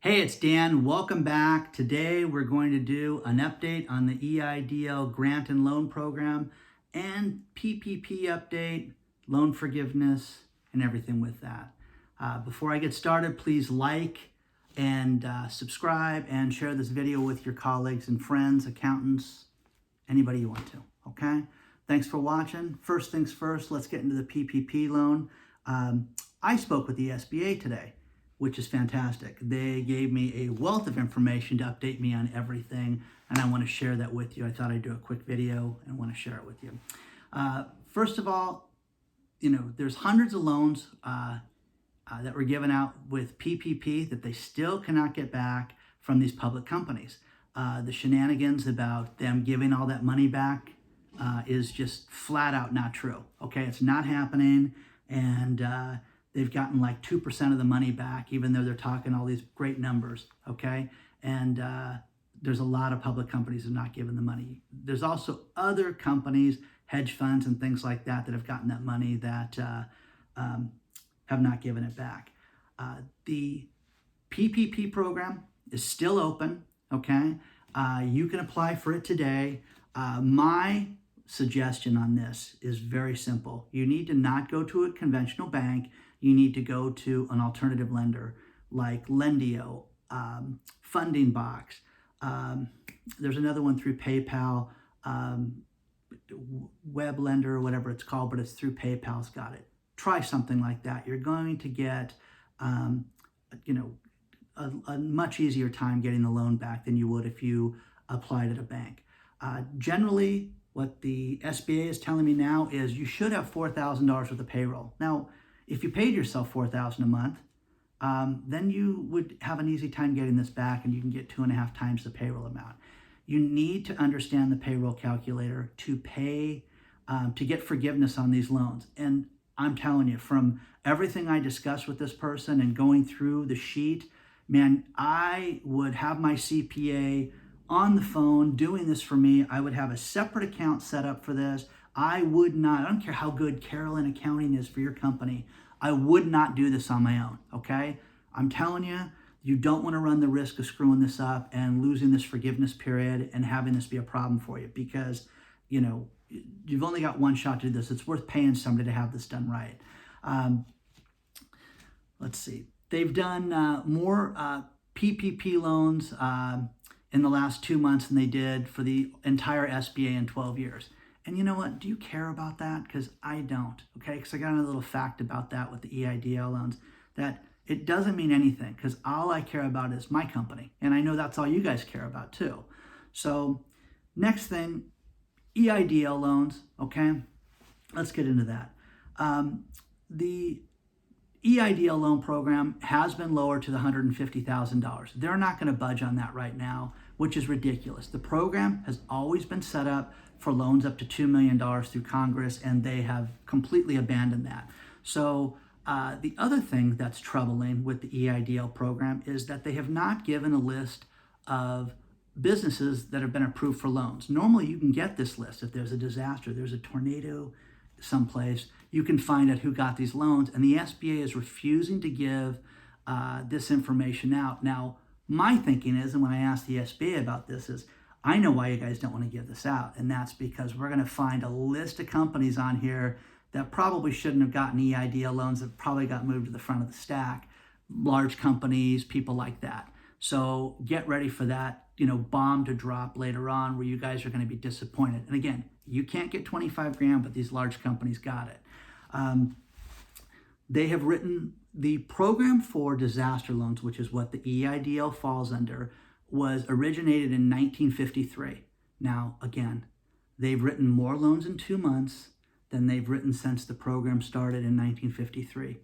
Hey, it's Dan. Welcome back. Today we're going to do an update on the EIDL Grant and Loan Program and PPP update, loan forgiveness, and everything with that. Before I get started, please like and subscribe and share this video with your colleagues and friends, accountants, anybody you want to, okay? Thanks for watching. First things first, let's get into the PPP loan. I spoke with the SBA today, which is fantastic. They gave me a wealth of information to update me on everything, and I want to share that with you. I thought I'd do a quick video and want to share it with you. First of all, there's hundreds of loans that were given out with PPP that they still cannot get back from these public companies. The shenanigans about them giving all that money back is just flat out not true. Okay, it's not happening, and they've gotten like 2% of the money back, even though they're talking all these great numbers, okay? And there's a lot of public companies that are not giving the money. There's also other companies, hedge funds and things like that, that have gotten that money that have not given it back. The PPP program is still open, okay? You can apply for it today. My suggestion on this is very simple. You need to not go to a conventional bank. You need to go to an alternative lender like Lendio, Funding Box. There's another one through PayPal, Web Lender or whatever it's called, but it's through PayPal's got it. Try something like that. You're going to get, a much easier time getting the loan back than you would if you applied at a bank. Generally, what the SBA is telling me now is you should have $4,000 worth of payroll. Now, if you paid yourself $4,000 a month, then you would have an easy time getting this back, and you can get 2.5 times the payroll amount. You need to understand the payroll calculator to pay, to get forgiveness on these loans. And I'm telling you, from everything I discussed with this person and going through the sheet, man, I would have my CPA on the phone doing this for me. I would have a separate account set up for this. I don't care how good Carolyn Accounting is for your company, I would not do this on my own, okay? I'm telling you, you don't want to run the risk of screwing this up and losing this forgiveness period and having this be a problem for you, because, you've only got one shot to do this. It's worth paying somebody to have this done right. Let's see. They've done more PPP loans in the last 2 months than they did for the entire SBA in 12 years. And you know what? Do you care about that? Because I don't, okay? Because I got a little fact about that with the EIDL loans, that it doesn't mean anything, because all I care about is my company. And I know that's all you guys care about too. So next thing, EIDL loans, okay? Let's get into that. The EIDL loan program has been lowered to the $150,000. They're not going to budge on that right now, which is ridiculous. The program has always been set up for loans up to $2 million through Congress, and they have completely abandoned that. So the other thing that's troubling with the EIDL program is that they have not given a list of businesses that have been approved for loans. Normally you can get this list. If there's a disaster, there's a tornado someplace, you can find out who got these loans, and the SBA is refusing to give this information out. Now, my thinking is, and when I asked the SBA about this, is I know why you guys don't want to give this out, and that's because we're going to find a list of companies on here that probably shouldn't have gotten EIDL loans, that probably got moved to the front of the stack, large companies, people like that. So get ready for that, bomb to drop later on, where you guys are going to be disappointed. And again, you can't get 25 grand, but these large companies got it. They have written the program for disaster loans, which is what the EIDL falls under, was originated in 1953. Now, again, they've written more loans in 2 months than they've written since the program started in 1953.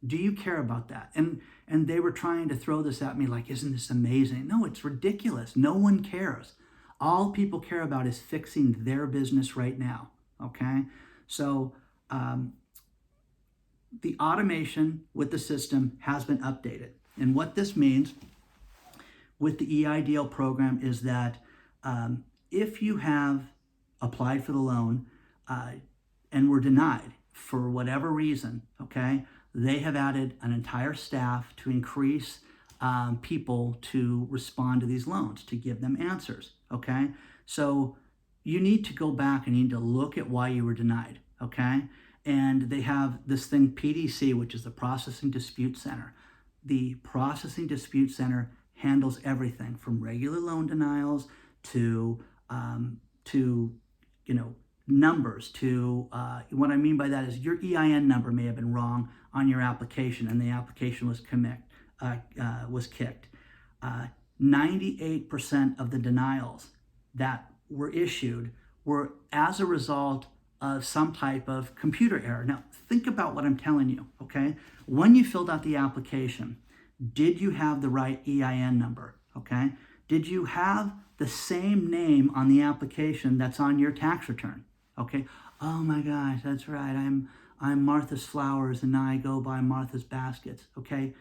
Do you care about that? And they were trying to throw this at me like, isn't this amazing? No, it's ridiculous. No one cares. All people care about is fixing their business right now, okay? So the automation with the system has been updated. And what this means with the EIDL program is that if you have applied for the loan and were denied for whatever reason, okay, they have added an entire staff to increase people to respond to these loans, to give them answers, okay? So you need to go back and you need to look at why you were denied, okay? And they have this thing, PDC, which is the Processing Dispute Center. The Processing Dispute Center handles everything from regular loan denials to numbers, to what I mean by that is your EIN number may have been wrong on your application and the application was kicked. 98% of the denials that were issued were as a result of some type of computer error. Now, think about what I'm telling you, okay? When you filled out the application, did you have the right EIN number, okay? Did you have the same name on the application that's on your tax return, okay? Oh my gosh, that's right. I'm Martha's Flowers and now I go by Martha's Baskets, okay?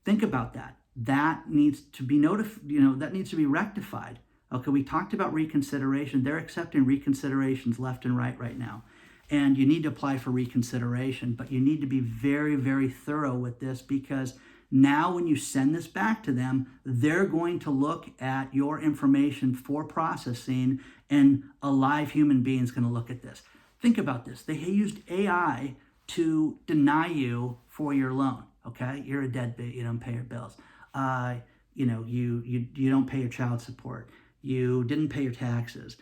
Think about that. That needs to be that needs to be rectified. Okay, we talked about reconsideration. They're accepting reconsiderations left and right now. And you need to apply for reconsideration, but you need to be very, very thorough with this, because now when you send this back to them, they're going to look at your information for processing, and a live human being is going to look at this. Think about this. They used AI to deny you for your loan, okay? You're a deadbeat, you don't pay your bills. You don't pay your child support. You didn't pay your taxes.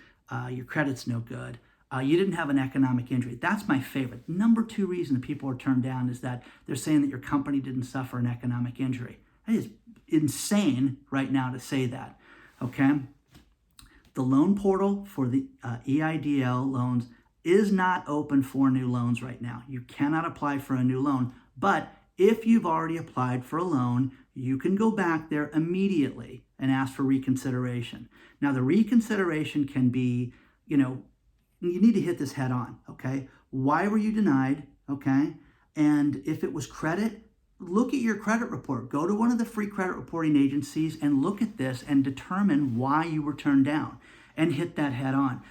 Your credit's no good. You didn't have an economic injury. That's my favorite. Number 2 reason that people are turned down is that they're saying that your company didn't suffer an economic injury. That is insane right now to say that, okay? The loan portal for the EIDL loans is not open for new loans right now. You cannot apply for a new loan, but if you've already applied for a loan, you can go back there immediately and ask for reconsideration. Now, the reconsideration can be, you need to hit this head on, okay? Why were you denied, okay? And if it was credit, look at your credit report. Go to one of the free credit reporting agencies and look at this and determine why you were turned down and hit that head on.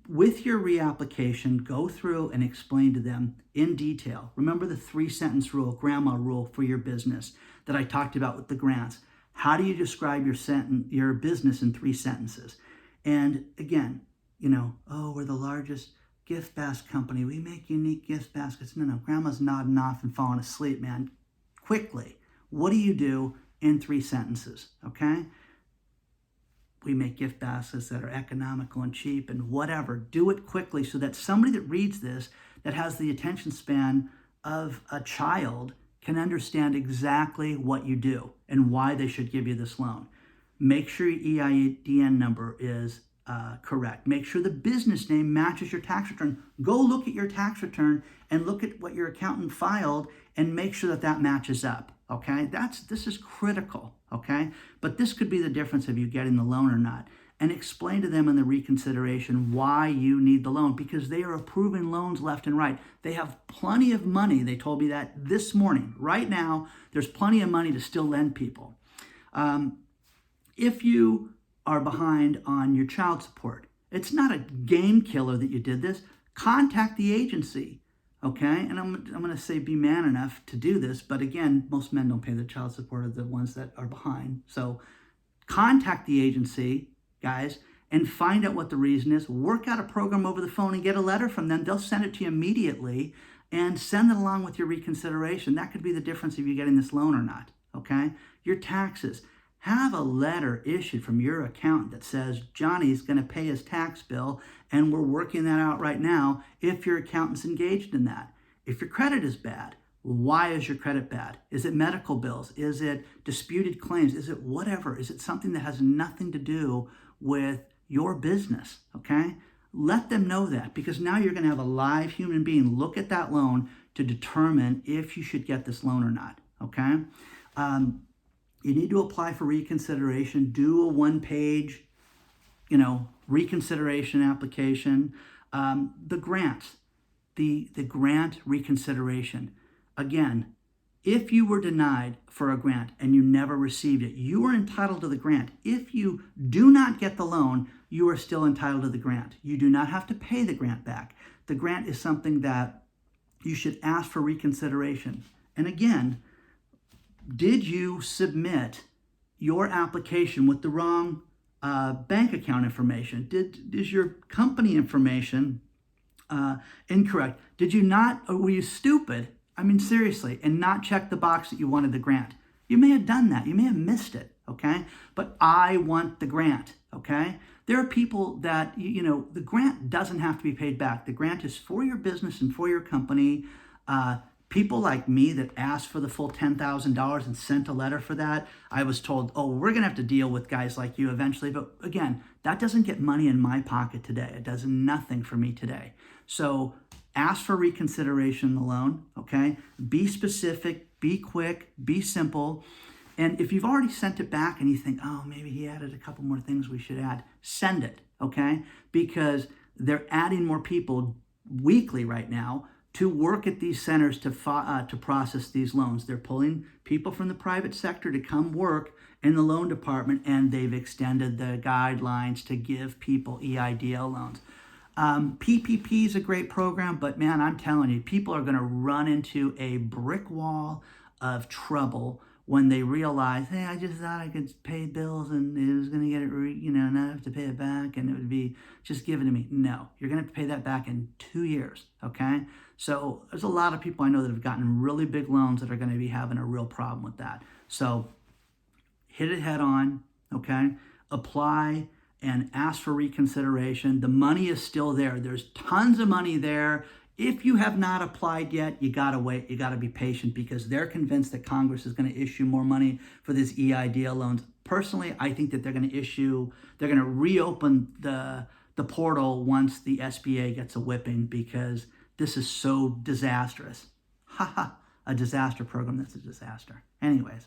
With your reapplication, go through and explain to them in detail. Remember the 3-sentence rule, grandma rule for your business that I talked about with the grants. How do you describe your business in 3 sentences? And again, we're the largest gift basket company. We make unique gift baskets. No, grandma's nodding off and falling asleep, man. Quickly, what do you do in 3 sentences, okay? We make gift baskets that are economical and cheap and whatever. Do it quickly so that somebody that reads this, that has the attention span of a child, can understand exactly what you do and why they should give you this loan. Make sure your EIDN number is correct. Make sure the business name matches your tax return. Go look at your tax return and look at what your accountant filed and make sure that that matches up, okay? This is critical, okay? But this could be the difference of you getting the loan or not. And explain to them in the reconsideration why you need the loan, because they are approving loans left and right. They have plenty of money. They told me that this morning. Right now, there's plenty of money to still lend people. If you are behind on your child support, it's not a game killer that you did this. Contact the agency, okay? And I'm going to say be man enough to do this, but again, most men don't pay their child support, are the ones that are behind. So contact the agency, guys, and find out what the reason is. Work out a program over the phone and get a letter from them. They'll send it to you immediately and send it along with your reconsideration. That could be the difference of you getting this loan or not, okay? Your taxes. Have a letter issued from your accountant that says Johnny's going to pay his tax bill, and we're working that out right now if your accountant's engaged in that. If your credit is bad, why is your credit bad? Is it medical bills? Is it disputed claims? Is it whatever? Is it something that has nothing to do with your business, okay? Let them know that, because now you're going to have a live human being look at that loan to determine if you should get this loan or not, okay? You need to apply for reconsideration. Do a 1-page, reconsideration application. The grants, the grant reconsideration. Again, if you were denied for a grant and you never received it, you are entitled to the grant. If you do not get the loan, you are still entitled to the grant. You do not have to pay the grant back. The grant is something that you should ask for reconsideration. And again, Did you submit your application with the wrong bank account information? Is your company information incorrect? Did you not, or were you stupid? I mean, seriously, and not check the box that you wanted the grant? You may have done that. You may have missed it, okay? But I want the grant, okay? There are people that, the grant doesn't have to be paid back. The grant is for your business and for your company. People like me that asked for the full $10,000 and sent a letter for that, I was told, oh, we're going to have to deal with guys like you eventually. But again, that doesn't get money in my pocket today. It does nothing for me today. So ask for reconsideration of the loan, okay? Be specific, be quick, be simple. And if you've already sent it back and you think, oh, maybe he added a couple more things we should add, send it, okay? Because they're adding more people weekly right now to work at these centers to process these loans. They're pulling people from the private sector to come work in the loan department, and they've extended the guidelines to give people EIDL loans. PPP is a great program, but man, I'm telling you, people are going to run into a brick wall of trouble when they realize, hey, I just thought I could pay bills and it was going to get it, not have to pay it back and it would be just given to me. No, you're going to have to pay that back in 2 years, okay? So there's a lot of people I know that have gotten really big loans that are going to be having a real problem with that. So hit it head on, okay? Apply and ask for reconsideration. The money is still there. There's tons of money there. If you have not applied yet, you got to wait. You got to be patient because they're convinced that Congress is going to issue more money for these EIDL loans. Personally, I think that they're going to reopen the portal once the SBA gets a whipping because this is so disastrous. A disaster program that's a disaster. Anyways,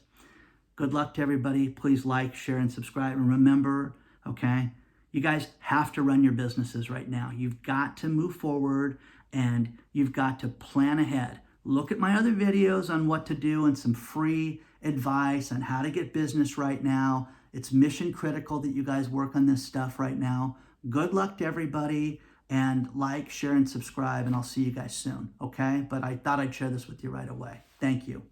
good luck to everybody. Please like, share, and subscribe. And remember, okay, you guys have to run your businesses right now. You've got to move forward and you've got to plan ahead. Look at my other videos on what to do and some free advice on how to get business right now. It's mission critical that you guys work on this stuff right now. Good luck to everybody, and like, share, and subscribe, and I'll see you guys soon, okay? But I thought I'd share this with you right away. Thank you.